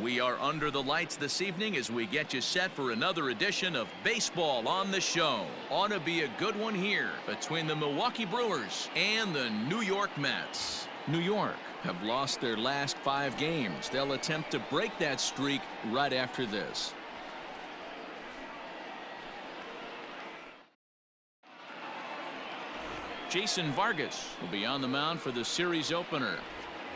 We are under the lights this evening as we get you set for another edition of Baseball on the Show. Ought to be a good one here between the Milwaukee Brewers and the New York Mets. New York have lost their last 5 games. They'll attempt to break that streak right after this. Jason Vargas will be on the mound for the series opener.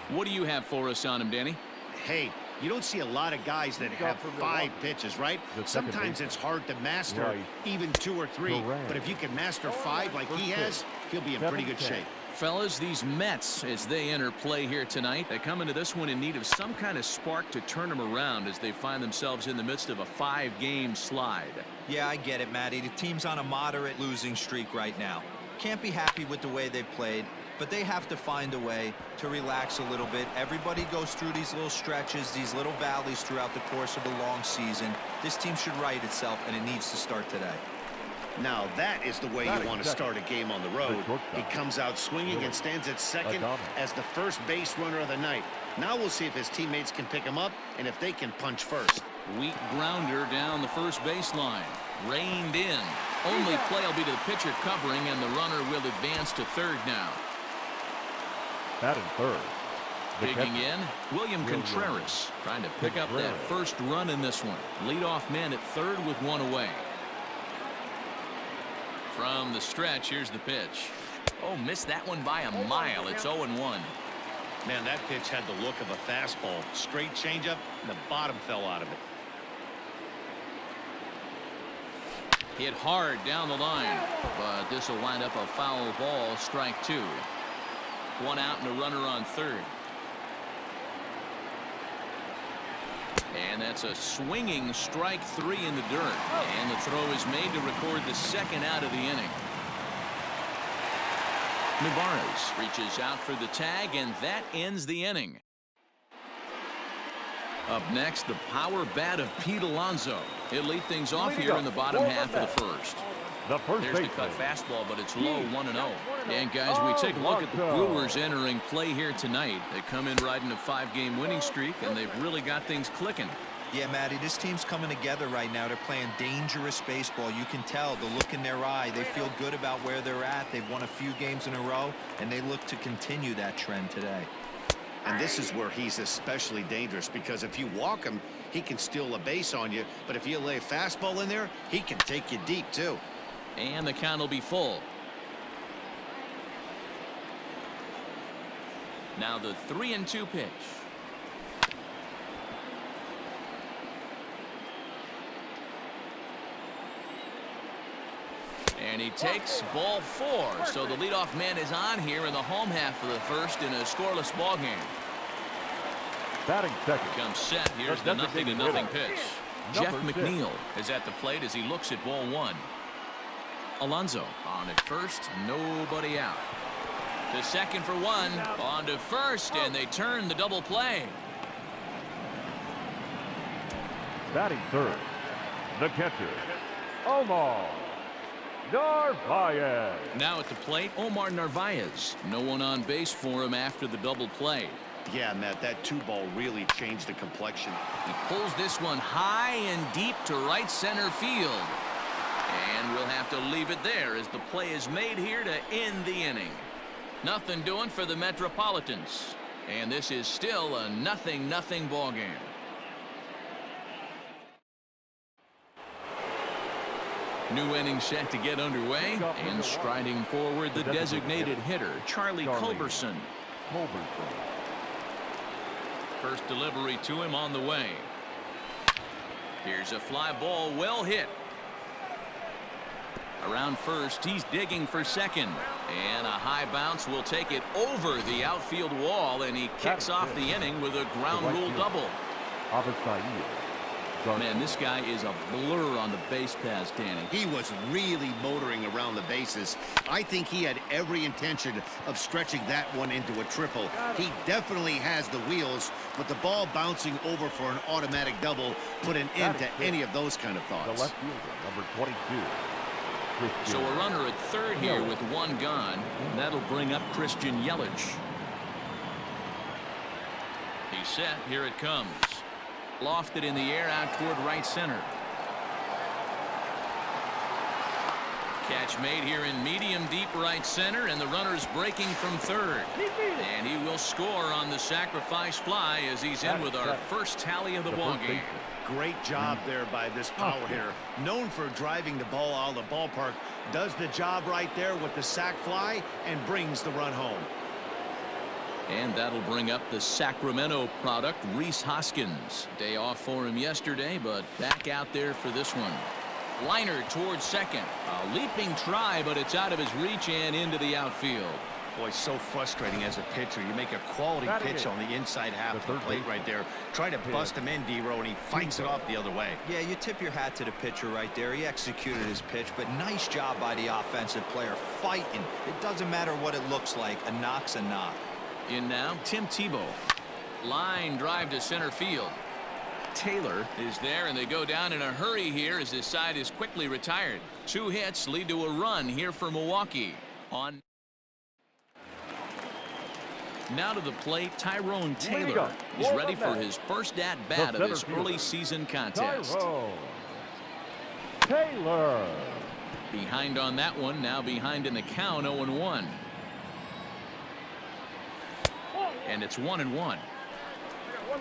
What do you have for us on him, Danny? Hey, you don't see a lot of guys that have 5 pitches, right? Sometimes it's hard to master even 2 or 3. But if you can master 5 like he has, he'll be in pretty good shape. Fellas, these Mets, as they enter play here tonight, they come into this one in need of some kind of spark to turn them around as they find themselves in the midst of a 5-game slide. Yeah, I get it, Matty. The team's on a moderate losing streak right now. Can't be happy with the way they played, but they have to find a way to relax a little bit. Everybody goes through these little stretches, these little valleys throughout the course of a long season. This team should right itself, and it needs to start today. Now that is the way you want to start a game on the road. He comes out swinging and stands at second as the first base runner of the night. Now we'll see if his teammates can pick him up and if they can punch first. Weak grounder down the first baseline. Reined in. Only play will be to the pitcher covering, and the runner will advance to third now. Batting third. Digging in, William Contreras trying to pick up that first run in this one. Leadoff man at third with 1 away. From the stretch, here's the pitch. Oh, missed that one by a mile. It's 0-1. Man, that pitch had the look of a fastball. Straight changeup, and the bottom fell out of it. Hit hard down the line, but this will wind up a foul ball, strike 2. 1 out and a runner on third. And that's a swinging strike 3 in the dirt. And the throw is made to record the second out of the inning. Narvaez reaches out for the tag, and that ends the inning. Up next, the power bat of Pete Alonso. He'll lead things off here in the bottom half of the first. There's the cut fastball, but it's low, 1-0. And guys, we take a look at the Brewers entering play here tonight. They come in riding a 5-game winning streak, and they've really got things clicking. Yeah, Matty, this team's coming together right now. They're playing dangerous baseball. You can tell the look in their eye. They feel good about where they're at. They've won a few games in a row, and they look to continue that trend today. And this is where he's especially dangerous, because if you walk him, he can steal a base on you. But if you lay a fastball in there, he can take you deep, too. And the count will be full. Now the 3-2 pitch. And he takes ball 4. So the leadoff man is on here in the home half of the first in a scoreless ball game. Batting second. Comes set. Here's the 0-0 pitch. Jeff McNeil is at the plate as he looks at ball 1. Alonso on at first, nobody out. To second for 1, on to first, and they turn the double play. Batting third, the catcher, Omar Narvaez. Now at the plate, Omar Narvaez. No one on base for him after the double play. Yeah, Matt, that 2-ball really changed the complexion. He pulls this one high and deep to right center field. And we'll have to leave it there as the play is made here to end the inning. Nothing doing for the Metropolitans. And this is still a 0-0 ball game. New inning set to get underway, and striding forward the designated hitter, Charlie Culberson. First delivery to him on the way. Here's a fly ball, well hit. Around first, he's digging for second. And a high bounce will take it over the outfield wall, and he kicks off the inning with a ground rule double. Man, this guy is a blur on the base paths, Danny. He was really motoring around the bases. I think he had every intention of stretching that one into a triple. He definitely has the wheels, but the ball bouncing over for an automatic double put an end to any of those kind of thoughts. The left fielder, number 22. So a runner at third here with 1 gone. That'll bring up Christian Yelich. He's set. Here it comes. Lofted in the air out toward right center. Catch made here in medium deep right center, and the runner's breaking from third. And he will score on the sacrifice fly as he's in with our first tally of the ballgame. Great job there by this power hitter. Known for driving the ball out of the ballpark, does the job right there with the sac fly and brings the run home. And that'll bring up the Sacramento product, Rhys Hoskins. Day off for him yesterday, but back out there for this one. Liner towards second. A leaping try, but it's out of his reach and into the outfield. Boy, so frustrating as a pitcher. You make a quality pitch on the inside half of the plate right there. Try to bust him in, D-Row, and he fights it off the other way. Yeah, you tip your hat to the pitcher right there. He executed his pitch, but nice job by the offensive player fighting. It doesn't matter what it looks like. A knock's a knock. In now, Tim Tebow. Line drive to center field. Taylor is there, and they go down in a hurry here as his side is quickly retired. 2 hits lead to a run here for Milwaukee. On now to the plate, Tyrone Taylor is ready for his first at-bat of his early season contest. Taylor. Behind on that one, now behind in the count, 0-1. And it's 1-1.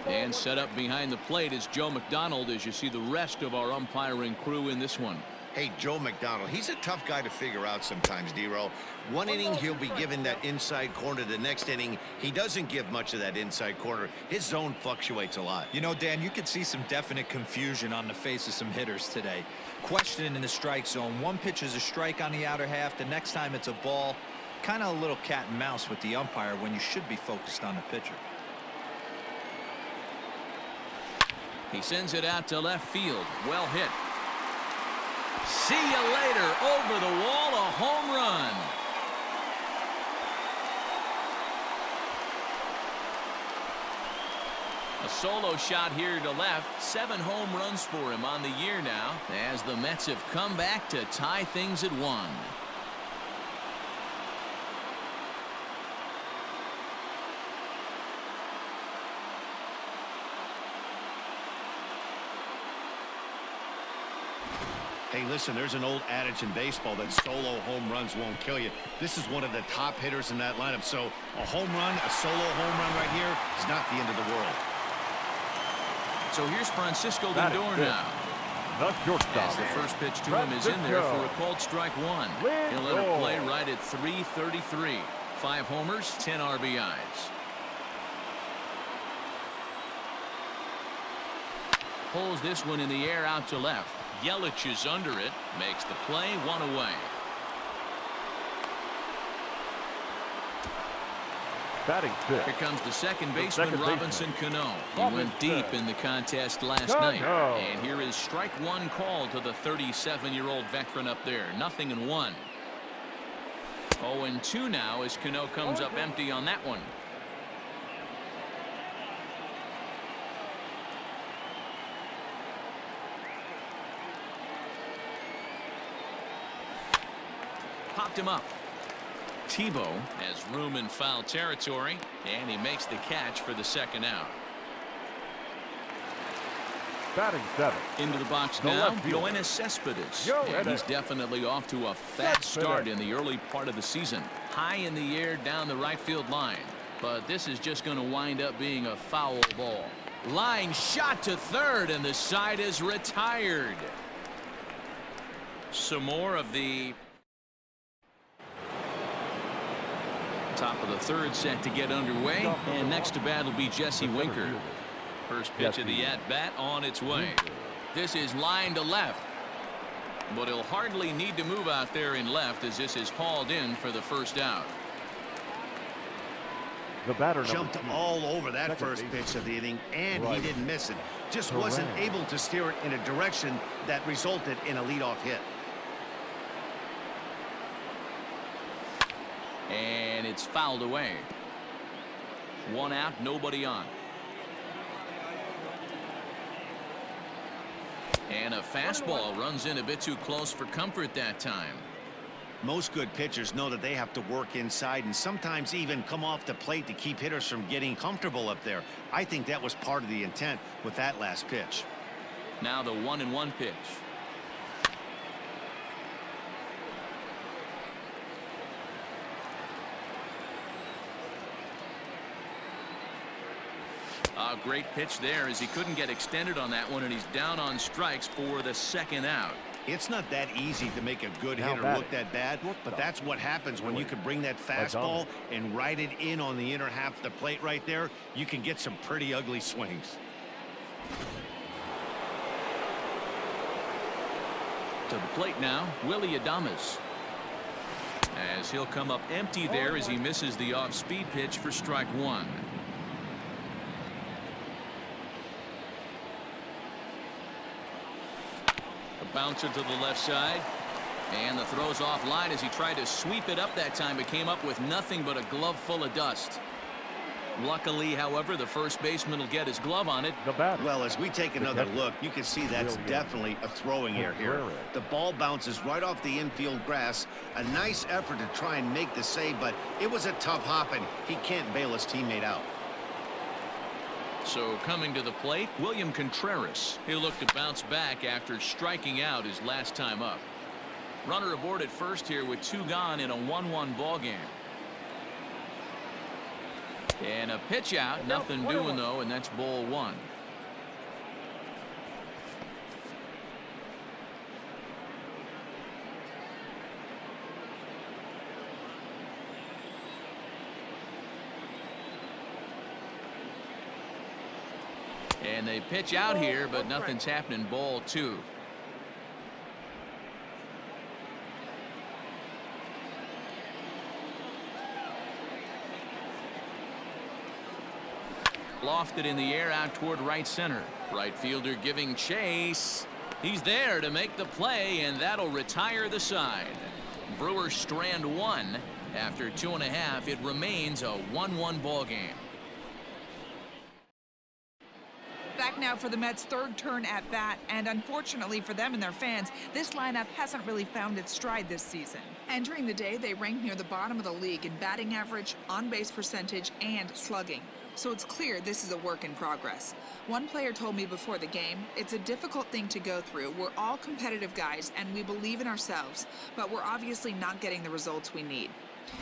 And set up behind the plate is Joe McDonald as you see the rest of our umpiring crew in this one. Hey, Joe McDonald, he's a tough guy to figure out sometimes, D-Row. One inning, he'll be given that inside corner. The next inning, he doesn't give much of that inside corner. His zone fluctuates a lot. You know, Dan, you could see some definite confusion on the face of some hitters today. Questioning in the strike zone. One pitch is a strike on the outer half. The next time it's a ball. Kind of a little cat and mouse with the umpire when you should be focused on the pitcher. He sends it out to left field. Well hit. See you later. Over the wall, a home run. A solo shot here to left. 7 home runs for him on the year now, as the Mets have come back to tie things at 1. Hey, listen, there's an old adage in baseball that solo home runs won't kill you. This is one of the top hitters in that lineup. So a home run, a solo home run right here is not the end of the world. So here's Francisco Lindor now. The shortstop. As the first pitch to him is in there for a called strike 1. He'll let it play right at .333. 5 homers, 10 RBIs. Pulls this one in the air out to left. Yelich is under it, makes the play, 1 away. Batting 6. Here comes the second baseman, Robinson Cano. He went deep in the contest last night. And here is strike 1 call to the 37-year-old veteran up there. 0-1. 0-2 now as Cano comes up empty on that one. Popped him up. Tebow has room in foul territory, and he makes the catch for the second out. Batting 7. Into the box now, Yoenis Cespedes. And he's definitely off to a fast start in the early part of the season. High in the air down the right field line. But this is just going to wind up being a foul ball. Line shot to third, and the side is retired. Some more of the top of the third set to get underway, and next to bat will be Jesse Winker. First pitch of the at-bat on its way. This is line to left, but he'll hardly need to move out there in left as this is hauled in for the first out. The batter jumped all over that first pitch of the inning, and he didn't miss it. Just wasn't able to steer it in a direction that resulted in a leadoff hit. And it's fouled away. 1 out, nobody on. And a fastball runs in a bit too close for comfort that time. Most good pitchers know that they have to work inside and sometimes even come off the plate to keep hitters from getting comfortable up there. I think that was part of the intent with that last pitch. Now the 1-1 pitch. A great pitch there as he couldn't get extended on that one, and he's down on strikes for the second out. It's not that easy to make a good hitter look that bad, but that's what happens when you can bring that fastball and ride it in on the inner half of the plate right there. You can get some pretty ugly swings. To the plate now, Willie Adames. As he'll come up empty there as he misses the off-speed pitch for strike one. A bouncer to the left side. And the throw's off line as he tried to sweep it up that time, but came up with nothing but a glove full of dust. Luckily, however, the first baseman will get his glove on it. Well, as we take another look, you can see that's definitely a throwing error here. The ball bounces right off the infield grass. A nice effort to try and make the save, but it was a tough hop, and he can't bail his teammate out. So coming to the plate, William Contreras. He'll look to bounce back after striking out his last time up. Runner aboard at first here with two gone in a 1-1 ball game. And a pitch out, nothing doing though, and that's ball one. And they pitch out here, but nothing's happening. Ball two. Lofted in the air out toward right center. Right fielder giving chase. He's there to make the play, and that'll retire the side. Brewers strand one. After 2.5, it remains a 1-1 ball game. Back now for the Mets' third turn at bat, and unfortunately for them and their fans, this lineup hasn't really found its stride this season. Entering the day, they ranked near the bottom of the league in batting average, on-base percentage, and slugging. So it's clear this is a work in progress. One player told me before the game, it's a difficult thing to go through. We're all competitive guys, and we believe in ourselves, but we're obviously not getting the results we need.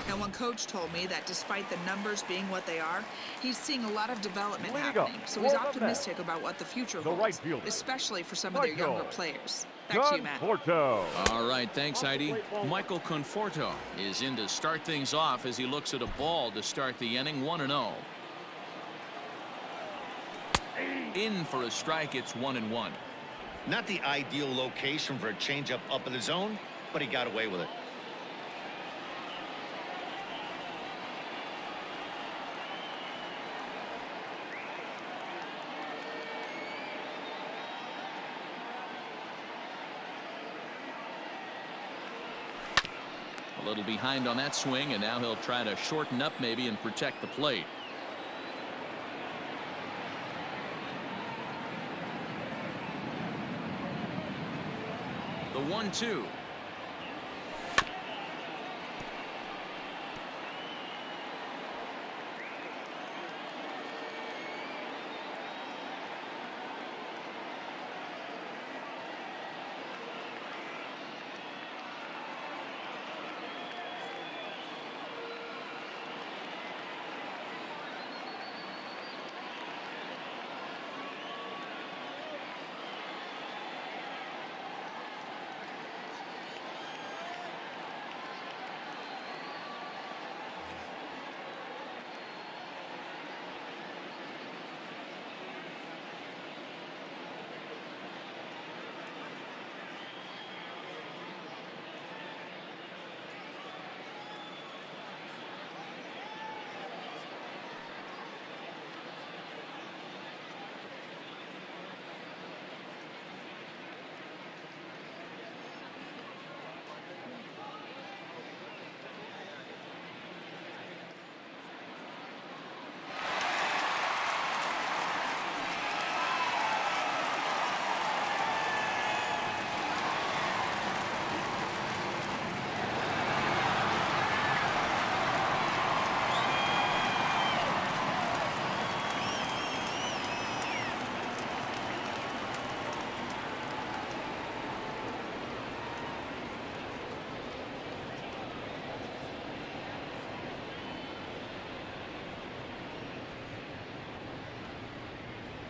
Now, one coach told me that despite the numbers being what they are, he's seeing a lot of development happening. So he's optimistic about what the future holds, especially for some of their younger players. Back to you, Matt. All right, thanks, Heidi. Michael Conforto is in to start things off as he looks at a ball to start the inning. 1-0. In for a strike, it's 1-1. Not the ideal location for a changeup up in the zone, but he got away with it. A little behind on that swing, and now he'll try to shorten up maybe and protect the plate. The 1-2.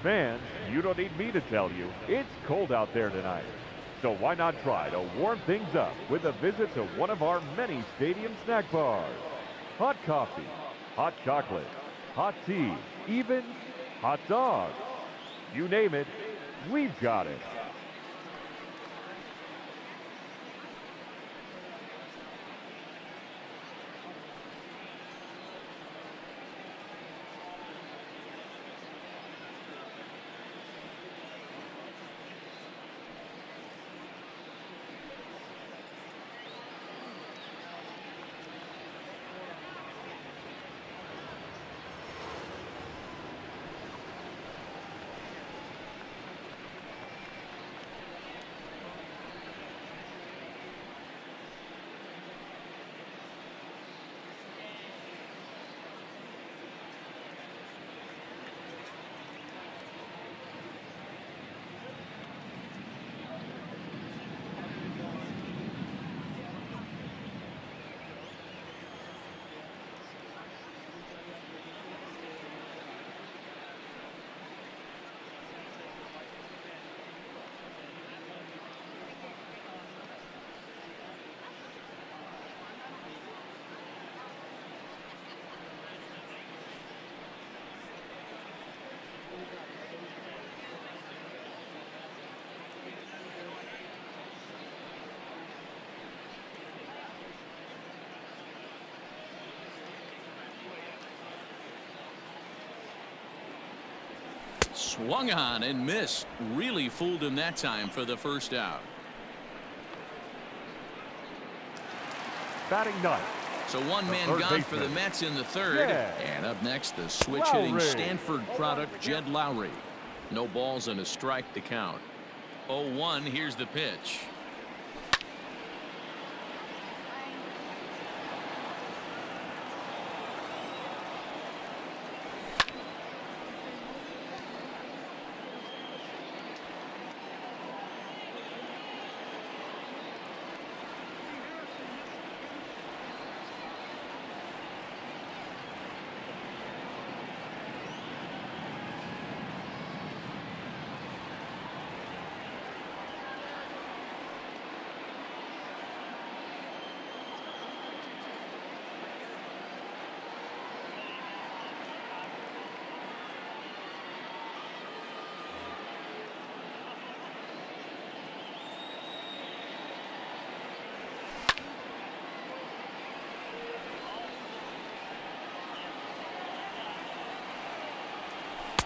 Fans, you don't need me to tell you, it's cold out there tonight. So why not try to warm things up with a visit to one of our many stadium snack bars. Hot coffee, hot chocolate, hot tea, even hot dogs. You name it, we've got it. Swung on and missed. Really fooled him that time for the first out. Batting ninth. So one man gone for the Mets in the third. Yeah. And up next, the switch-hitting Stanford product, Jed Lowry. No balls and a strike to count. 0-1, here's the pitch.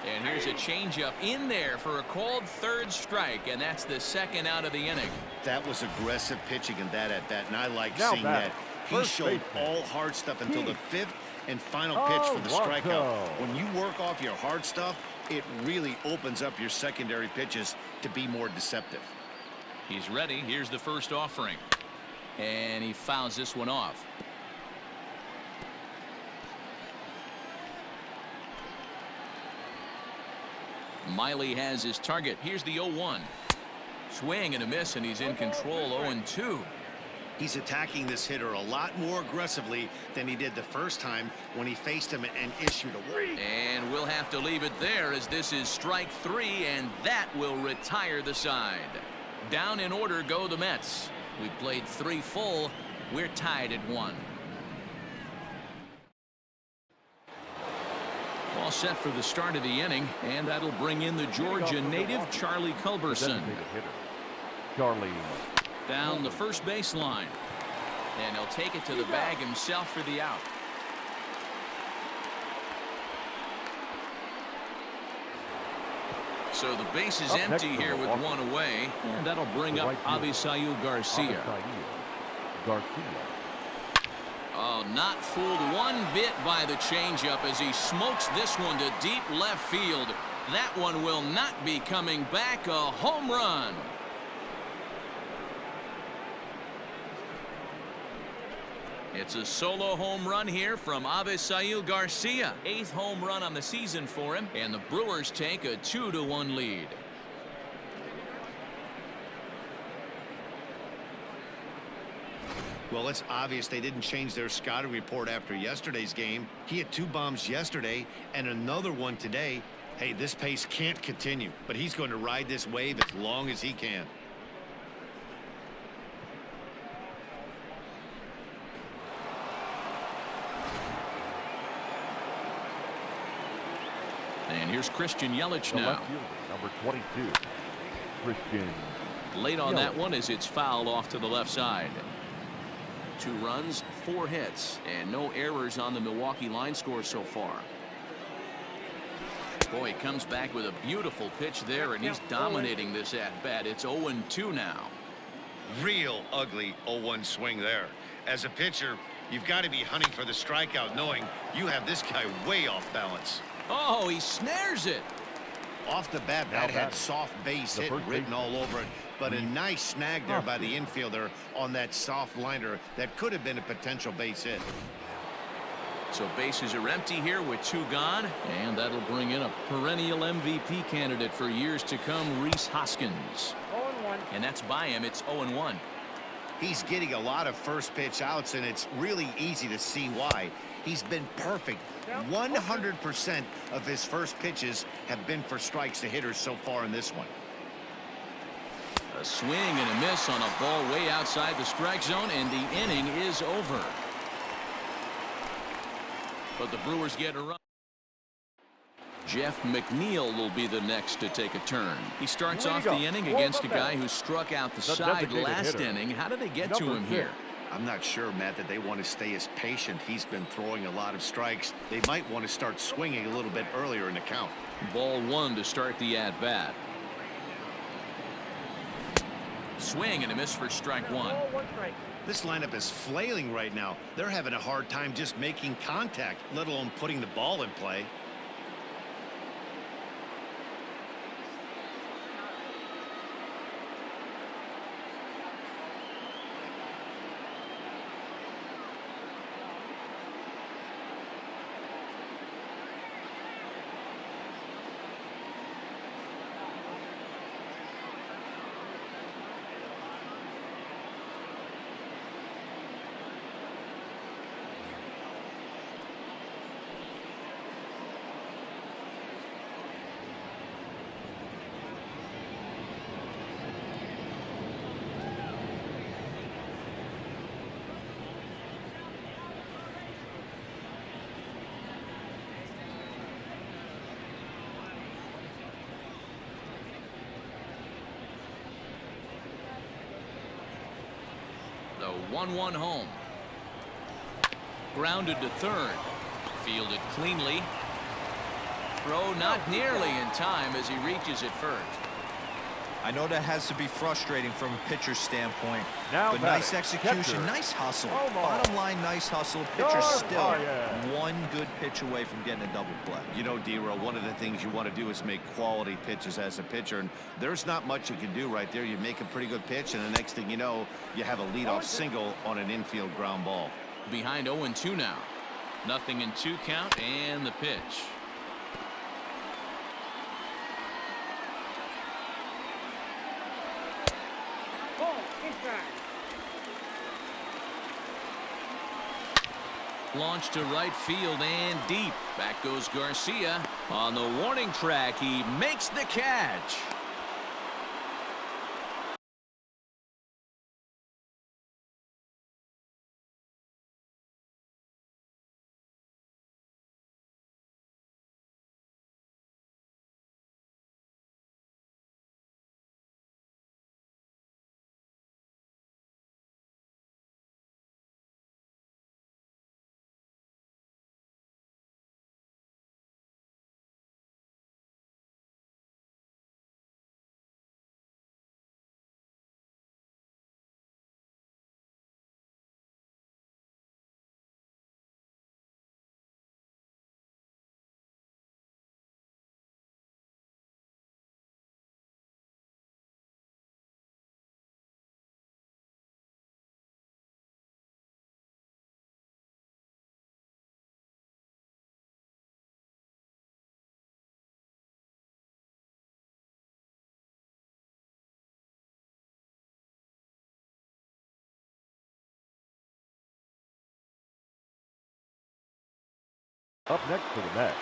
And here's a changeup in there for a called third strike, and that's the second out of the inning. That was aggressive pitching in that at bat, and I like Now seeing that. He showed all hard stuff until the fifth and final pitch for the strikeout. When you work off your hard stuff, it really opens up your secondary pitches to be more deceptive. He's ready. Here's the first offering. And he fouls this one off. Miley has his target. Here's the 0-1. Swing and a miss, and he's in control. 0-2. He's attacking this hitter a lot more aggressively than he did the first time when he faced him and issued a walk. And we'll have to leave it there, as this is strike three, and that will retire the side. Down in order go the Mets. We played 3 full. We're tied at 1. All set for the start of the inning, and that'll bring in the Georgia native Charlie Culberson. Charlie. Down the first baseline. And he'll take it to the bag himself for the out. So the base is empty here with one away, and that'll bring up Avisail Garcia. Oh, not fooled one bit by the changeup as he smokes this one to deep left field. That one will not be coming back. A home run. It's a solo home run here from Avisail Garcia. 8th home run on the season for him, and the Brewers take a 2-1 lead. Well, it's obvious they didn't change their scouting report after yesterday's game. He had 2 bombs yesterday and another one today. Hey, this pace can't continue, but he's going to ride this wave as long as he can. And here's Christian Yelich The now. left fielder, number 22, Christian. Late on Yelich. that one as it's fouled off to the left side. 2 runs, 4 hits, and no errors on the Milwaukee line score so far. Boy, he comes back with a beautiful pitch there, and he's dominating this at-bat. It's 0-2 now. Real ugly 0-1 swing there. As a pitcher, you've got to be hunting for the strikeout, knowing you have this guy way off balance. Oh, he snares it. Off the bat, that had soft base hit written all over it, but a nice snag there by the infielder on that soft liner that could have been a potential base hit. So bases are empty here with 2 gone, and that'll bring in a perennial MVP candidate for years to come, Rhys Hoskins. 0-1. And that's by him. It's 0-1. He's getting a lot of first pitch outs, and it's really easy to see why. He's been perfect. 100% of his first pitches have been for strikes to hitters so far in this one. A swing and a miss on a ball way outside the strike zone, and the inning is over. But the Brewers get a run. Jeff McNeil will be the next to take a turn. He starts off the inning against a guy who struck out the side last inning. How did they get to him here? I'm not sure, Matt, that they want to stay as patient. He's been throwing a lot of strikes. They might want to start swinging a little bit earlier in the count. Ball 1 to start the at-bat. Swing and a miss for strike 1. 1 strike. This lineup is flailing right now. They're having a hard time just making contact, let alone putting the ball in play. The 1-1 home. Grounded to third. Fielded cleanly. Throw not nearly in time as he reaches it first. I know that has to be frustrating from a pitcher's standpoint, Now but batting, nice execution, catcher. nice hustle. Omar. Bottom line, nice hustle. Pitcher Garcia. still 1 good pitch away from getting a double play. You know, D-Row, one of the things you want to do is make quality pitches as a pitcher, and there's not much you can do right there. You make a pretty good pitch, and the next thing you know, you have a leadoff single on an infield ground ball. Behind 0-2 now. Nothing in 2 count, and the pitch. Ball inside. Launched to right field and deep. Back goes Garcia. On the warning track, he makes the catch. Up next for the Mets,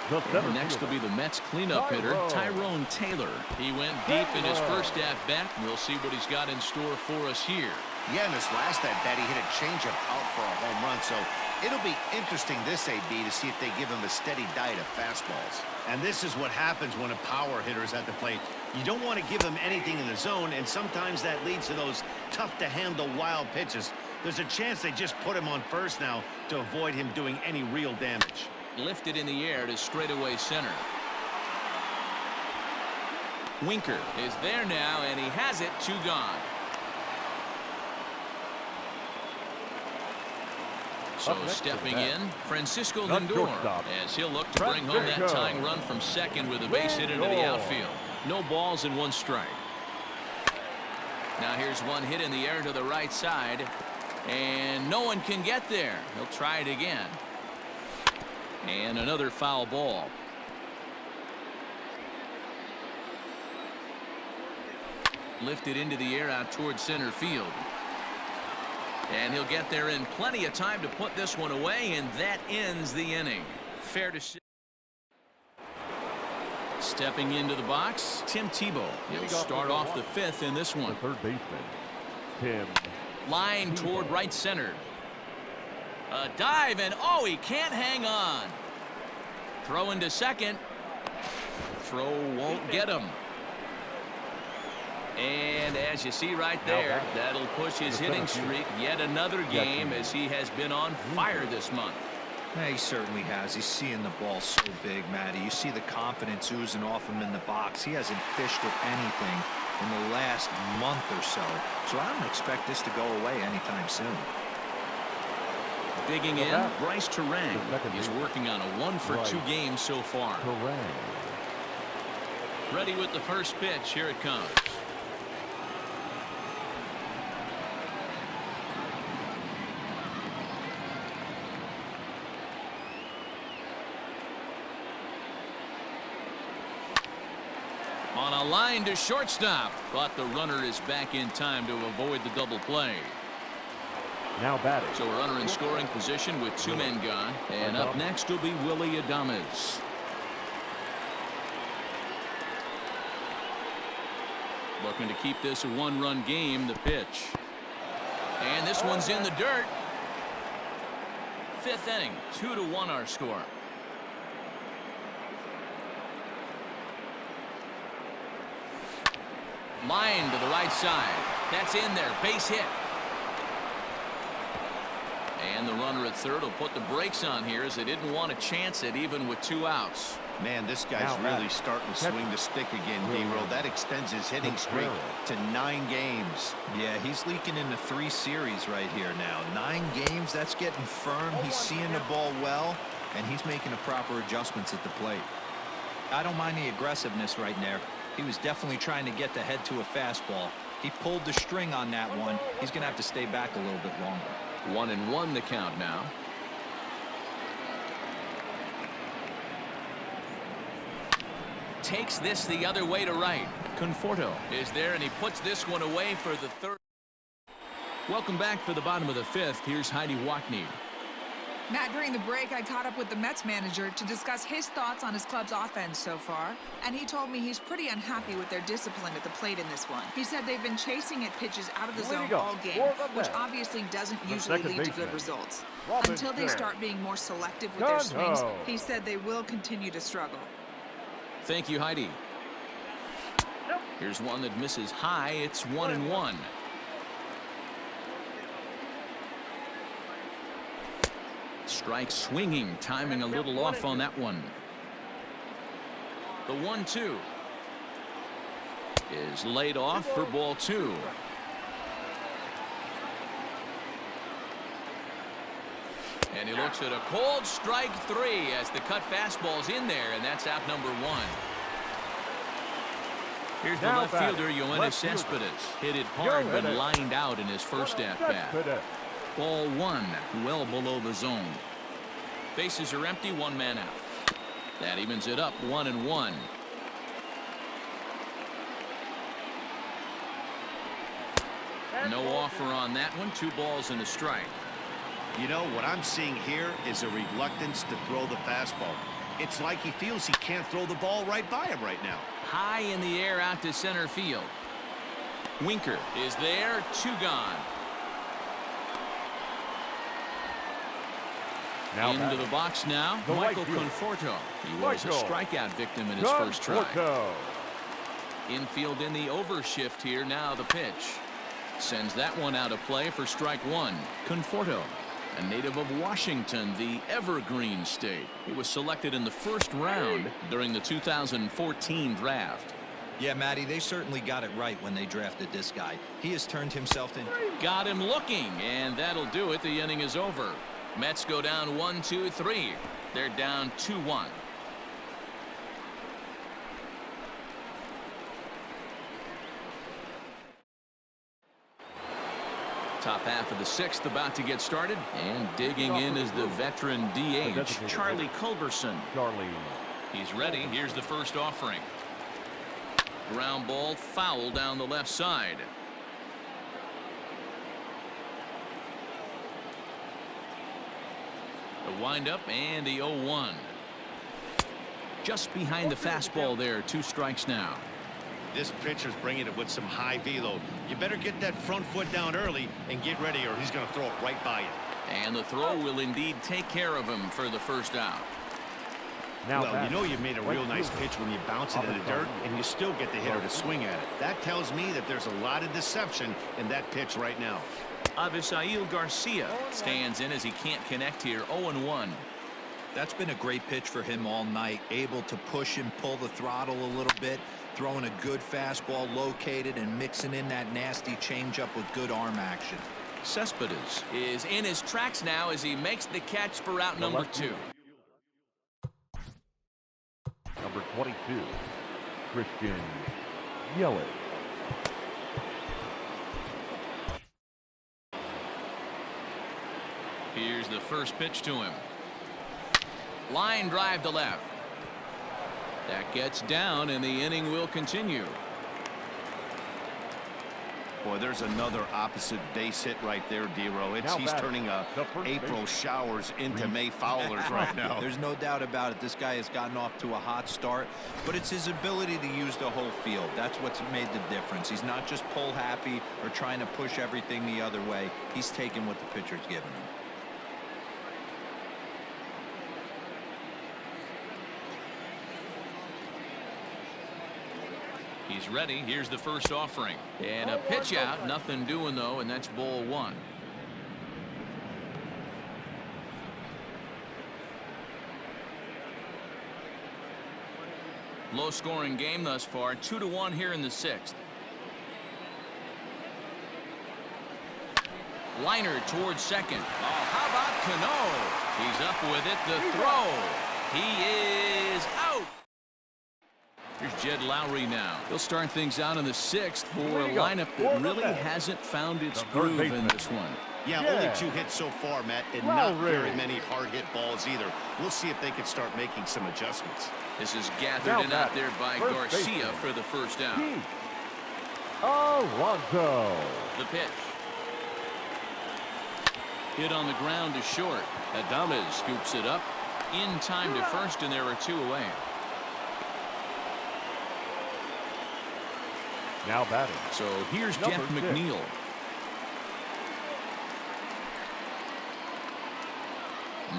And next will be the Mets cleanup hitter, Tyrone Taylor. He went deep in his first at-bat. We'll see what he's got in store for us here. Yeah, in his last at-bat, he hit a changeup out for a home run, so it'll be interesting this AB to see if they give him a steady diet of fastballs. And this is what happens when a power hitter is at the plate. You don't want to give him anything in the zone, and sometimes that leads to those tough-to-handle wild pitches. There's a chance they just put him on first now to avoid him doing any real damage. Lifted in the air to straightaway center. Winker is there now, and he has it. 2 gone. So stepping in, Francisco Lindor, as he'll look to bring home that tying run from second with a base hit into the outfield. No balls and 1 strike. Now here's one hit in the air to the right side, and no one can get there. He'll try it again. And another foul ball. Lifted into the air out towards center field. And he'll get there in plenty of time to put this one away, and that ends the inning. Fair to say. Stepping into the box, Tim Tebow. He'll start off the 5th in this one. The third baseman, Tim. Line toward right center. A dive, and oh, he can't hang on. Throw into second. Throw won't get him. And as you see right there, that'll push his hitting streak yet another game, as he has been on fire this month. Yeah, he certainly has. He's seeing the ball so big, Matty. You see the confidence oozing off him in the box. He hasn't fished at anything in the last month or so. So I don't expect this to go away anytime soon. Digging in, Bryce Terang is working on a 1-for-2 game so far. Ready with the first pitch. Here it comes. On a line to shortstop, but the runner is back in time to avoid the double play. Now batting. So a runner in scoring position with 2 men gone, and up next will be Willie Adames. Looking to keep this a 1-run game. The pitch, and this one's in the dirt. 5th inning, 2-1 our score. Line to the right side. That's in there. Base hit. And the runner at third will put the brakes on here, as they didn't want to chance it even with 2 outs. Man, this guy's really starting to swing the stick again, D-Roll. That extends his hitting streak to 9 games. Yeah, he's leaking into 3 series right here now. 9 games, that's getting firm. He's seeing the ball well, and he's making the proper adjustments at the plate. I don't mind the aggressiveness right there. He was definitely trying to get the head to a fastball. He pulled the string on that one. He's going to have to stay back a little bit longer. 1-1 the count now. Takes this the other way to right. Conforto is there, and he puts this one away for the 3rd. Welcome back for the bottom of the 5th. Here's Heidi Wackney. Matt, during the break, I caught up with the Mets manager to discuss his thoughts on his club's offense so far, and he told me he's pretty unhappy with their discipline at the plate in this one. He said they've been chasing at pitches out of the zone all game, which obviously doesn't usually lead to good results. Until they start being more selective with their swings, he said they will continue to struggle. Thank you, Heidi. Here's one that misses high. It's 1-1. Strike swinging, timing a little off on that one. The 1-2 is laid off for ball 2. And he looks at a cold strike 3 as the cut fastball's in there, and that's out number 1. Here's the left fielder, Yoenis Cespedes. Hit it hard, but lined out in his first at-bat. Ball 1, well below the zone. Bases are empty, 1 man out. That evens it up, 1-1. No offer on that one. 2 balls and a strike. You know, what I'm seeing here is a reluctance to throw the fastball. It's like he feels he can't throw the ball right by him right now. High in the air out to center field. Winker is there, 2 gone. Now Into the box now, the Michael right fielder. Conforto. He was a strikeout victim in his first try. Infield in the overshift here. Now the pitch. Sends that one out of play for strike 1. Conforto, a native of Washington, the Evergreen State. He was selected in the first round during the 2014 draft. Yeah, Matty, they certainly got it right when they drafted this guy. He has turned himself in. Got him looking, and that'll do it. The inning is over. Mets go down 1-2-3. They're down 2-1. Top half of the 6th about to get started, and digging in is the veteran DH, Charlie Culberson. He's ready. Here's the first offering. Ground ball foul down the left side. The windup and the 0-1. Just behind the fastball there. 2 strikes now. This pitcher's bringing it with some high velo. You better get that front foot down early and get ready, or he's going to throw it right by you. And the throw will indeed take care of him for the first out. Well, you know you made a real nice pitch when you bounce it in the dirt and you still get the hitter to swing at it. That tells me that there's a lot of deception in that pitch right now. Avisail Garcia stands in as he can't connect here. 0-1. That's been a great pitch for him all night. Able to push and pull the throttle a little bit. Throwing a good fastball located and mixing in that nasty changeup with good arm action. Cespedes is in his tracks now as he makes the catch for out number 2. Number 22, Christian Yelich. Here's the first pitch to him. Line drive to left. That gets down, and the inning will continue. Boy, there's another opposite base hit right there, D-Row. He's turning April showers into May foulers right now. There's no doubt about it. This guy has gotten off to a hot start, but it's his ability to use the whole field. That's what's made the difference. He's not just pull happy or trying to push everything the other way. He's taking what the pitcher's giving him. He's ready. Here's the first offering. And a pitch out. Nothing doing, though, and that's ball 1. Low-scoring game thus far. 2-1 here in the 6th. Liner towards second. Oh, how about Cano? He's up with it. The throw. He is out. Here's Jed Lowry now. He'll start things out in the 6th for a lineup that really hasn't found its groove in this one. Yeah, only 2 hits so far, Matt, and not very many hard hit balls either. We'll see if they can start making some adjustments. This is gathered in out there by Garcia for the first out. Alonso. The pitch. Hit on the ground to short. Adames scoops it up in time to first, and there are 2 away. Now batting. So here's Jeff McNeil.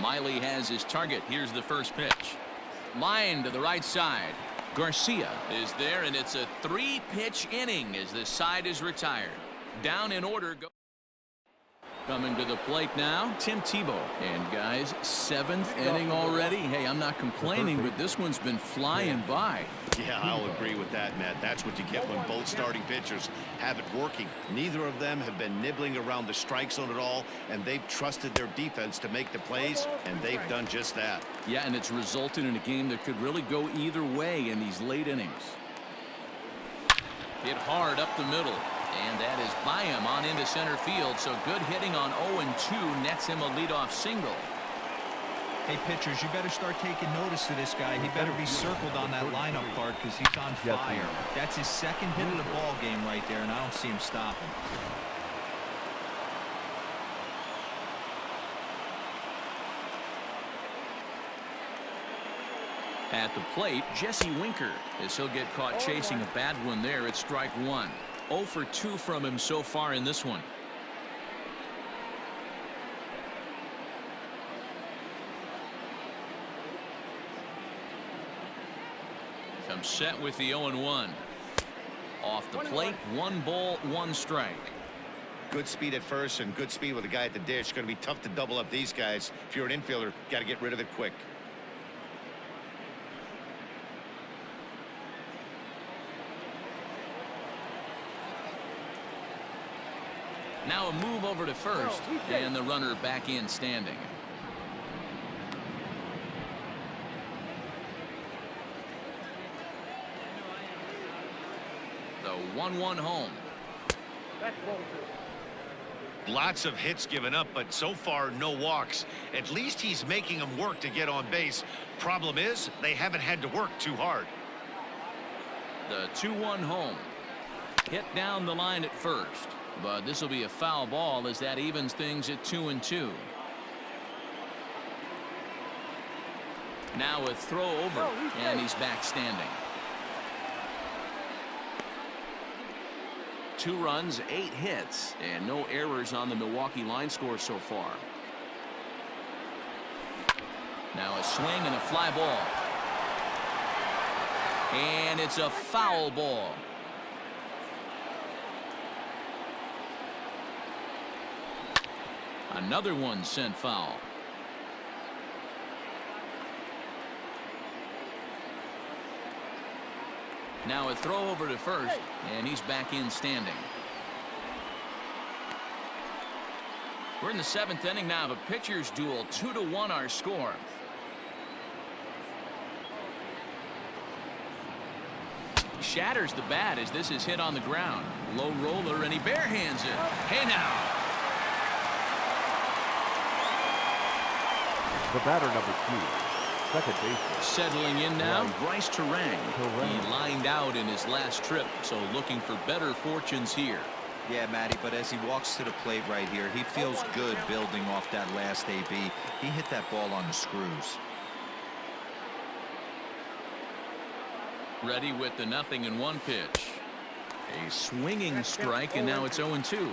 Miley has his target. Here's the first pitch. Line to the right side. Garcia is there, and it's a 3-pitch inning as this side is retired. Down in order. Coming to the plate now, Tim Tebow. And guys, 7th inning already. Hey, I'm not complaining, but this one's been flying by. Yeah, I'll agree with that, Matt. That's what you get when both starting pitchers have it working. Neither of them have been nibbling around the strike zone at all, and they've trusted their defense to make the plays, and they've done just that. Yeah, and it's resulted in a game that could really go either way in these late innings. Hit hard up the middle. And that is by him on into center field. So good hitting on 0-2 nets him a leadoff single. Hey, pitchers, you better start taking notice of this guy. He better be circled on that lineup card because he's on fire. That's his 2nd hit of the ball game right there, and I don't see him stopping. At the plate, Jesse Winker, as he'll get caught chasing a bad one there at strike one. 0 for 2 from him so far in this one. Comes set with the 0-1. Off the plate, 1 ball, 1 strike. Good speed at first and good speed with the guy at the dish. Going to be tough to double up these guys. If you're an infielder, got to get rid of it quick. Now a move over to first, and the runner back in standing. The 1-1 home. Lots of hits given up, but so far no walks. At least he's making them work to get on base. Problem is, they haven't had to work too hard. The 2-1 home. Hit down the line at first, but this will be a foul ball as that evens things at 2-2. Now a throw over, and he's back standing. 2 runs, 8 hits, and no errors on the Milwaukee line score so far. Now a swing and a fly ball. And it's a foul ball. Another one sent foul. Now a throw over to first, and he's back in standing. We're in the 7th inning now of a pitcher's duel. 2-1 our score. Shatters the bat as this is hit on the ground. Low roller, and he barehands it. Hey now. The batter, number 2. Second baseman. Settling in now, Bryce Terang. He lined out in his last trip, so looking for better fortunes here. Yeah, Matty, but as he walks to the plate right here, he feels good building off that last AB. He hit that ball on the screws. Ready with the 0-1 pitch. A swinging strike, and now it's 0-2.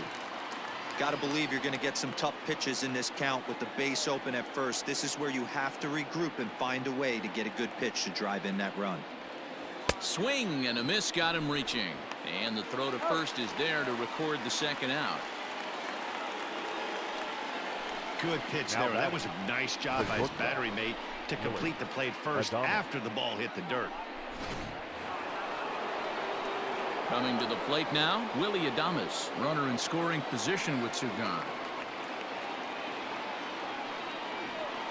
Got to believe you're going to get some tough pitches in this count with the base open at first. This is where you have to regroup and find a way to get a good pitch to drive in that run. Swing and a miss got him reaching. And the throw to first is there to record the second out. Good pitch there. That was a nice job by his battery mate to complete the play first after the ball hit the dirt. Coming to the plate now, Willie Adames, runner in scoring position with 2 gone.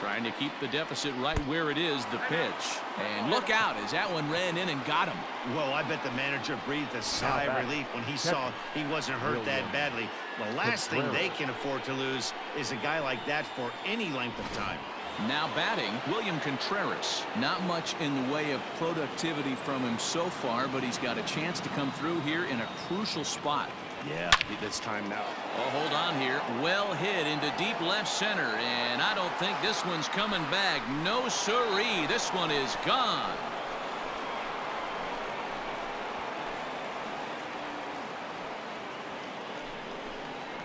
Trying to keep the deficit right where it is, the pitch. And look out as that one ran in and got him. Well, I bet the manager breathed a sigh of relief when he saw he wasn't hurt that badly. The last thing they can afford to lose is a guy like that for any length of time. Now batting, William Contreras. Not much in the way of productivity from him so far, but he's got a chance to come through here in a crucial spot. Yeah, it's time now. Oh, hold on here. Well hit into deep left center, and I don't think this one's coming back. No siree. This one is gone.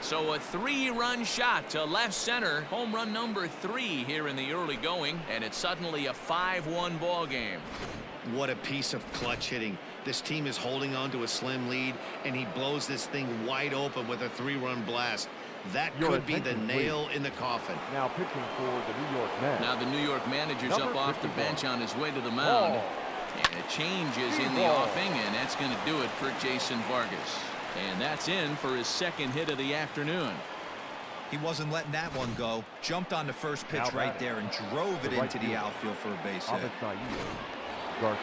So a 3-run shot to left center. Home run number 3 here in the early going, and it's suddenly a 5-1 ball game. What a piece of clutch hitting. This team is holding on to a slim lead, and he blows this thing wide open with a 3-run blast. That could be the nail in the coffin. Now pitching for the New York Mets. Now the New York manager's up off the bench on his way to the mound. And a change is in the offing, and that's going to do it for Jason Vargas. And that's in for his 2nd hit of the afternoon. He wasn't letting that one go. Jumped on the first pitch right there and drove it into the outfield for a base hit. Garcia.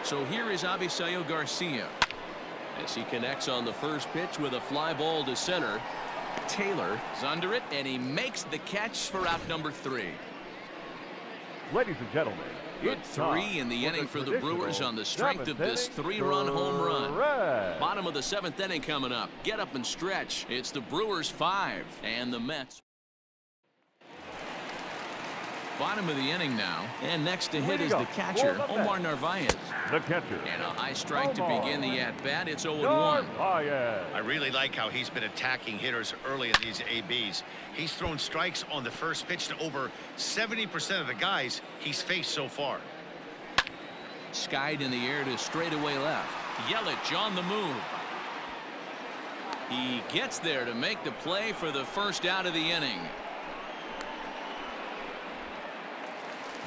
So here is Avisail Garcia as he connects on the first pitch with a fly ball to center. Taylor is under it, and he makes the catch for out number 3. Ladies and gentlemen, good 3 in the inning for the Brewers on the strength of this 3-run home run. Bottom of the 7th inning coming up. Get up and stretch. It's the Brewers 5 and the Mets. Bottom of the inning now, and next to hit is the catcher, Omar Narvaez. The catcher. And a high strike to begin the at-bat. It's 0-1. Narvaez. I really like how he's been attacking hitters early in these ABs. He's thrown strikes on the first pitch to over 70% of the guys he's faced so far. Skied in the air to straightaway left. Yelich on the move. He gets there to make the play for the first out of the inning.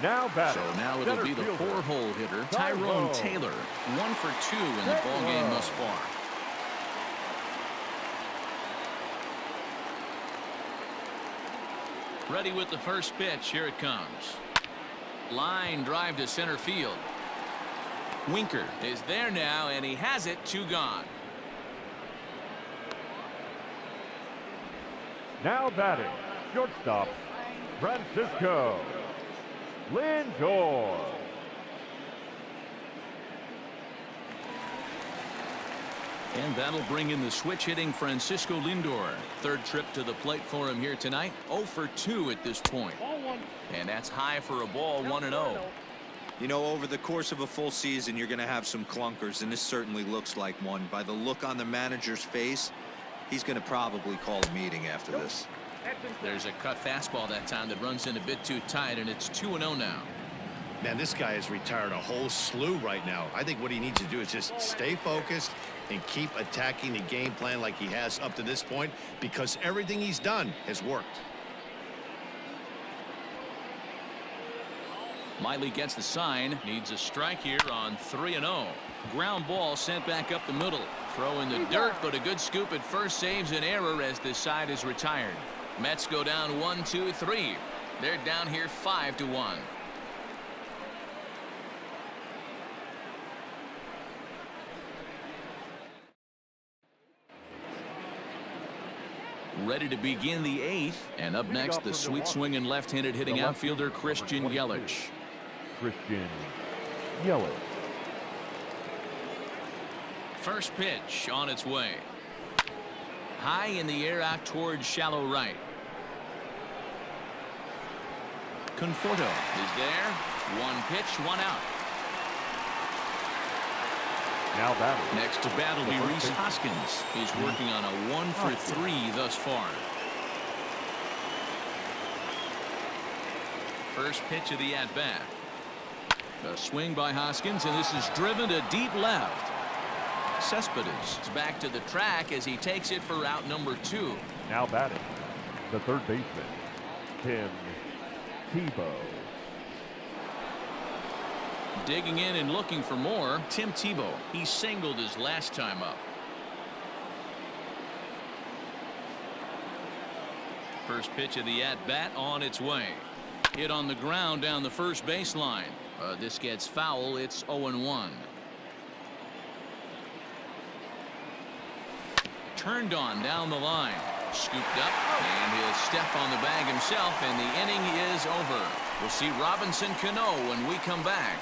Now batting. So now it'll be the four-hole hitter, Tyrone Taylor. 1 for 2 in the ball game thus far. Ready with the first pitch. Here it comes. Line drive to center field. Winker is there now, and he has it. 2 gone. Now batting. Shortstop, Francisco Lindor. And that'll bring in the switch hitting Francisco Lindor. Third trip to the plate for him here tonight. 0 for 2 at this point. And that's high for a ball. 1-0. You know, over the course of a full season, you're going to have some clunkers, and this certainly looks like one. By the look on the manager's face, he's going to probably call a meeting after this. There's a cut fastball that time that runs in a bit too tight, and it's 2-0 now. Man, this guy has retired a whole slew right now. I think what he needs to do is just stay focused and keep attacking the game plan like he has up to this point, because everything he's done has worked. Miley gets the sign. Needs a strike here on 3-0. Ground ball sent back up the middle. Throw in the dirt, but a good scoop at first saves an error as this side is retired. Mets go down 1-2-3. They're down here 5-1. Ready to begin the 8th, and up next the sweet swinging left-handed hitting outfielder Christian Yelich. Christian Yelich. First pitch on its way. High in the air out towards shallow right. Conforto is there. 1 pitch, 1 out. Now batting. Next to bat will be Rhys Hoskins. He's working on a 1 for 3 thus far. First pitch of the at-bat. A swing by Hoskins, and this is driven to deep left. Cespedes is back to the track as he takes it for out number 2. Now batting. The third baseman, Tim Tebow. Digging in and looking for more, Tim Tebow. He singled his last time up. First pitch of the at-bat on its way. Hit on the ground down the first baseline. This gets foul. It's 0-1. Turned on down the line. Scooped up, and he'll step on the bag himself, and the inning is over. We'll see Robinson Cano when we come back.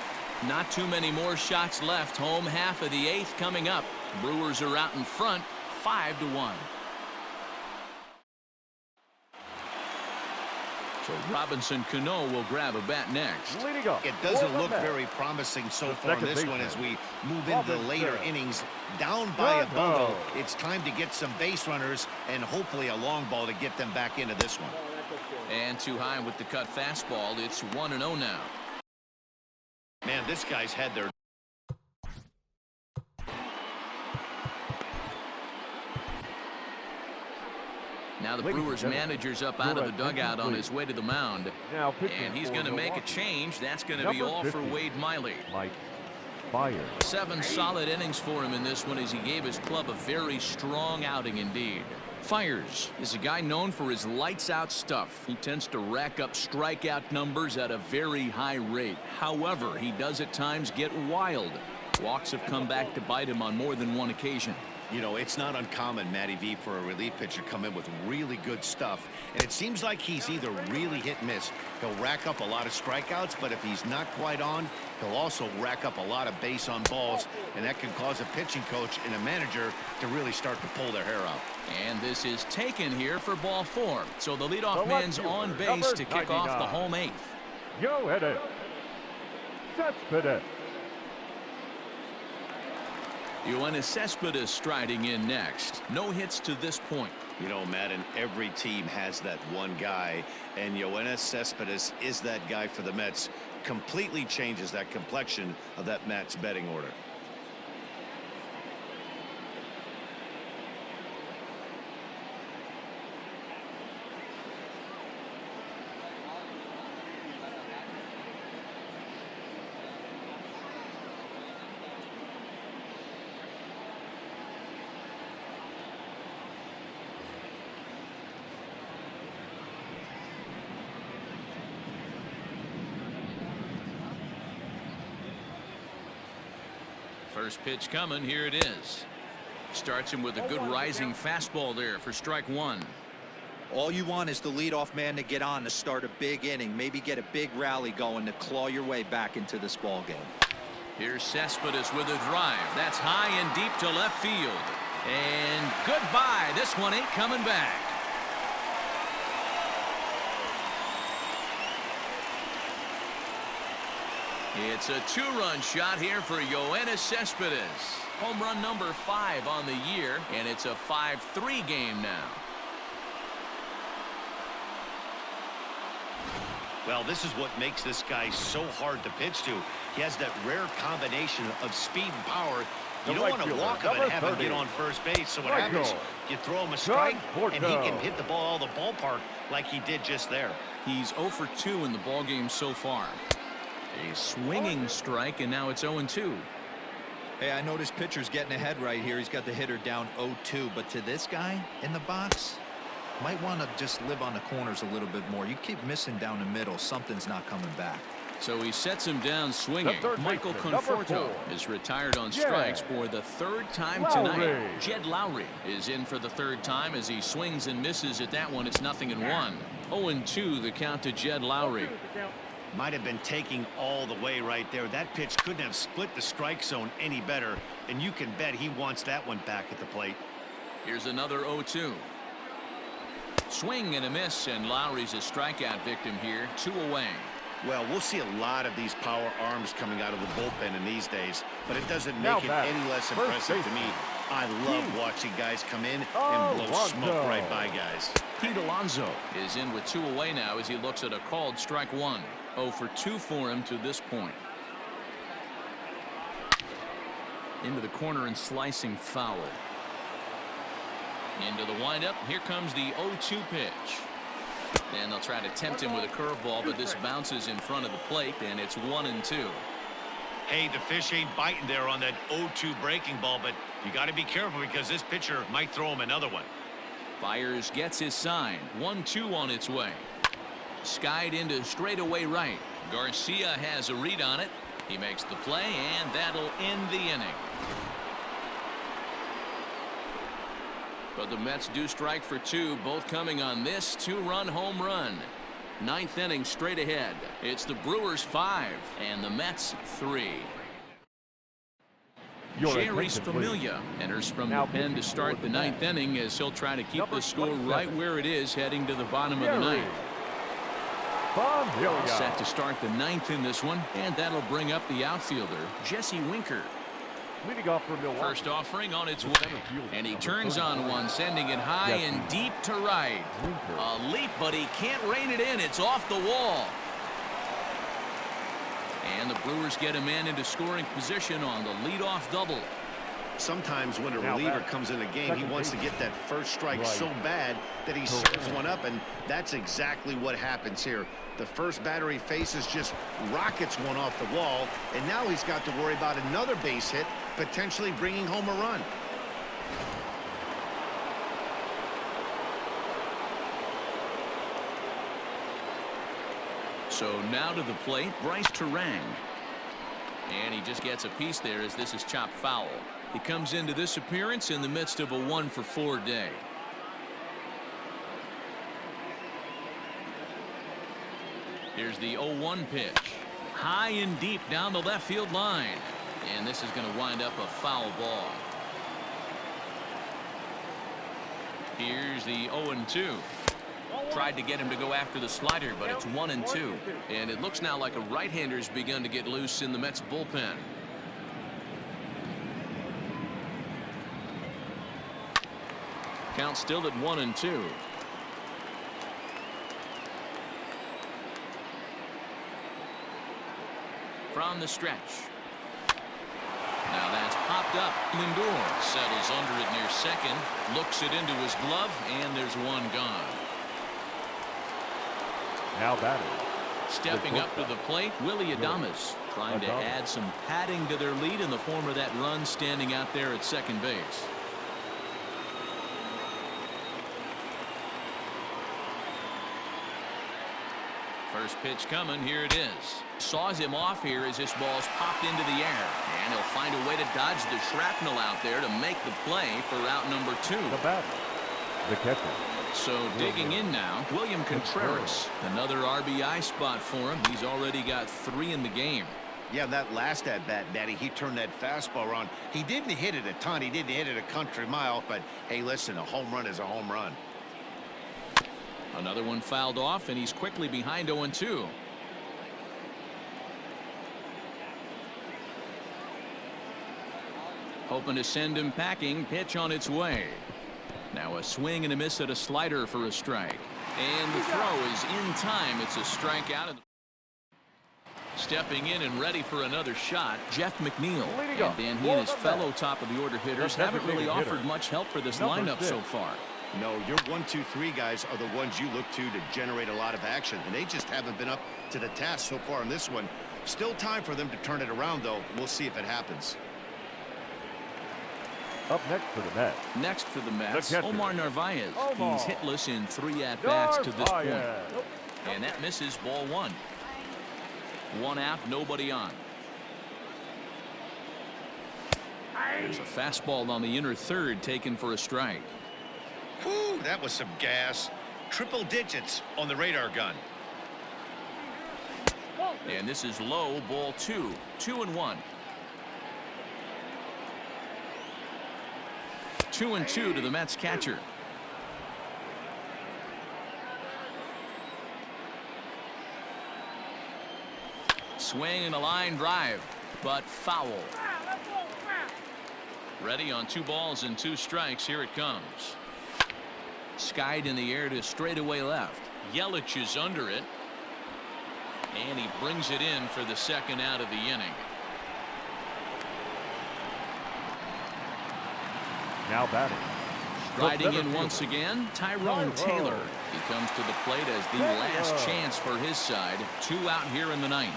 Not too many more shots left. Home half of the 8th coming up. Brewers are out in front, 5-1. So Robinson Cano will grab a bat next. Leading up. It doesn't look very promising so far in this one as we move into the later innings. Down by a bundle, it's time to get some base runners and hopefully a long ball to get them back into this one. And too high with the cut fastball. It's 1-0 now. Man, this guy's had their... Now the Brewers manager's up out of the dugout on his way to the mound. And he's going to make a change. That's going to be all for Wade Miley. 7 solid innings for him in this one as he gave his club a very strong outing indeed. Fiers is a guy known for his lights-out stuff. He tends to rack up strikeout numbers at a very high rate. However, he does at times get wild. Walks have come back to bite him on more than one occasion. You know, it's not uncommon, Matty V, for a relief pitcher to come in with really good stuff. And it seems like he's either really hit and miss. He'll rack up a lot of strikeouts, but if he's not quite on, he'll also rack up a lot of base on balls. And that can cause a pitching coach and a manager to really start to pull their hair out. And this is taken here for ball 4. So the leadoff man's on base to kick off the home 8th. Yoenis Cespedes. Yoenis Cespedes striding in next. No hits to this point. You know, Madden, every team has that one guy, and Yoenis Cespedes is that guy for the Mets. Completely changes that complexion of that Mets betting order. First pitch coming. Here it is. Starts him with a good rising fastball there for strike one. All you want is the leadoff man to get on to start a big inning, maybe get a big rally going to claw your way back into this ball game. Here's Cespedes with a drive. That's high and deep to left field. And goodbye. This one ain't coming back. It's a two-run shot here for Yoenis Cespedes. Home run number 5 on the year, and it's a 5-3 game now. Well, this is what makes this guy so hard to pitch to. He has that rare combination of speed and power. You don't want to walk him and have him get on first base. So what happens, you throw him a strike, and he can hit the ball out of the ballpark like he did just there. He's 0 for 2 in the ballgame so far. A swinging strike, and now it's 0-2. Hey, I notice pitcher's getting ahead right here. He's got the hitter down 0-2, but to this guy in the box, might want to just live on the corners a little bit more. You keep missing down the middle, something's not coming back. So he sets him down swinging. Michael Conforto is retired on strikes for the 3rd time tonight. Jed Lowry is in for the 3rd time as he swings and misses at that one. It's 0-1. 0-2 the count to Jed Lowry. Might have been taking all the way right there. That pitch couldn't have split the strike zone any better, and you can bet he wants that one back at the plate. Here's another 0-2. Swing and a miss, and Lowry's a strikeout victim here. 2 away. Well, we'll see a lot of these power arms coming out of the bullpen in these days, but it doesn't make it any less impressive to me. I love watching guys come in and blow smoke right by guys. Pete Alonso is in with 2 away now as he looks at a called strike one. 0 for 2 for him to this point. Into the corner and slicing foul. Into the windup. Here comes the 0-2 pitch. And they'll try to tempt him with a curveball, but this bounces in front of the plate, and it's 1-2. Hey, the fish ain't biting there on that 0-2 breaking ball, but you got to be careful because this pitcher might throw him another one. Byers gets his sign. 1-2 on its way. Skied into straightaway right. Garcia has a read on it. He makes the play, and that'll end the inning. But the Mets do strike for 2, both coming on this 2-run home run. 9th inning straight ahead. It's the Brewers 5 and the Mets 3. Jerry Familia enters from the pen to start the 9th inning as he'll try to keep the score right where it is heading to the bottom of the 9th. Set to start the 9th in this one, and that'll bring up the outfielder, Jesse Winker. Leading off for Milwaukee. First offering on its way, and he turns on one, sending it high and deep to right. A leap, but he can't rein it in. It's off the wall. And the Brewers get a man into scoring position on the leadoff double. Sometimes when a reliever comes in a game, he wants to get that first strike so bad that he serves one up, and that's exactly what happens here. The first batter he faces just rockets one off the wall, and now he's got to worry about another base hit, potentially bringing home a run. So now to the plate, Bryce Terang. And he just gets a piece there as this is chopped foul. He comes into this appearance in the midst of a 1-for-4 day. Here's the 0-1 pitch. High and deep down the left field line. And this is going to wind up a foul ball. Here's the 0-2. Tried to get him to go after the slider, but it's 1-2. And it looks now like a right-hander's begun to get loose in the Mets bullpen. Count still at 1-2. From the stretch. Now that's popped up. Lindor settles under it near second, looks it into his glove, and there's one gone. Now batting. Stepping up to the plate, Willie Adames, trying to add some padding to their lead in the form of that run standing out there at second base. First pitch coming. Here it is. Saws him off here as this ball's popped into the air. And he'll find a way to dodge the shrapnel out there to make the play for out number 2. The batter. The catcher. So digging in now, William Contreras. Another RBI spot for him. He's already got 3 in the game. Yeah, that last at-bat, Matty, he turned that fastball around. He didn't hit it a ton. He didn't hit it a country mile. But, hey, listen, a home run is a home run. Another one fouled off, and he's quickly behind 0-2. Hoping to send him packing. Pitch on its way. Now a swing and a miss at a slider for a strike. And the throw is in time. It's a strikeout. Stepping in and ready for another shot, Jeff McNeil. And Dan, he and his fellow top-of-the-order hitters haven't really offered much help for this lineup so far. No, your 1, 2, 3 guys are the ones you look to generate a lot of action, and they just haven't been up to the task so far in this one. Still time for them to turn it around, though. We'll see if it happens. Up next for the Mets. Next for the Mets, Omar Narvaez. He's hitless in 3 at-bats to this point. And that misses ball 1. 1 out, nobody on. There's a fastball on the inner third taken for a strike. Whew, that was some gas. Triple digits on the radar gun. And this is low, ball 2. 2-1. 2-2 to the Mets catcher. Swing and a line drive, but foul. Ready on 2 balls and 2 strikes. Here it comes. Skied in the air to straightaway left. Yelich is under it. And he brings it in for the second out of the inning. Now batting. Riding in once again, Tyrone Taylor. He comes to the plate as the last chance for his side. 2 out here in the 9th.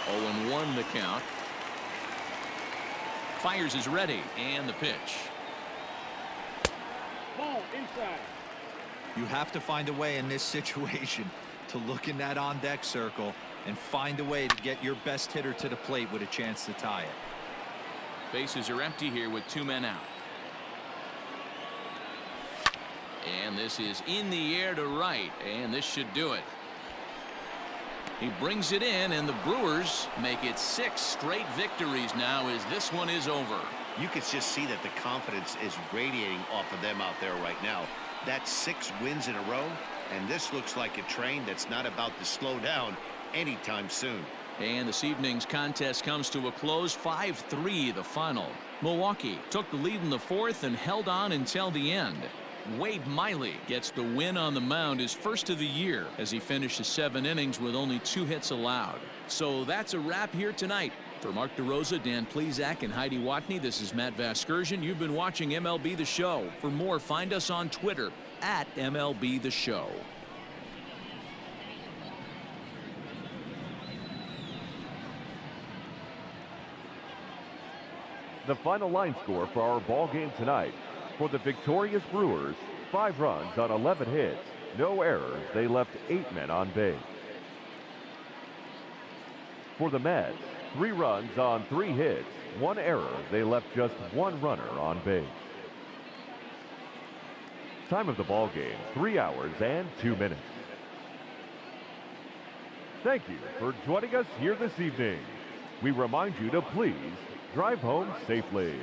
0-1 the count. Fires is ready, and the pitch. Ball inside. You have to find a way in this situation to look in that on-deck circle and find a way to get your best hitter to the plate with a chance to tie it. Bases are empty here with 2 men out. And this is in the air to right, and this should do it. He brings it in, and the Brewers make it 6 straight victories now as this one is over. You can just see that the confidence is radiating off of them out there right now. That's 6 wins in a row, and this looks like a train that's not about to slow down anytime soon. And this evening's contest comes to a close. 5-3 the final. Milwaukee took the lead in the 4th and held on until the end. Wade Miley gets the win on the mound, his first of the year, as he finishes 7 innings with only 2 hits allowed. So that's a wrap here tonight. For Mark DeRosa, Dan Plesac, and Heidi Watney, this is Matt Vasgersian. You've been watching MLB The Show. For more, find us on Twitter at MLB The Show. The final line score for our ball game tonight. For the victorious Brewers, 5 runs on 11 hits, no errors. They left 8 men on base. For the Mets, 3 runs on 3 hits, 1 error. They left just 1 runner on base. Time of the ball game, 3 hours and 2 minutes. Thank you for joining us here this evening. We remind you to please drive home safely.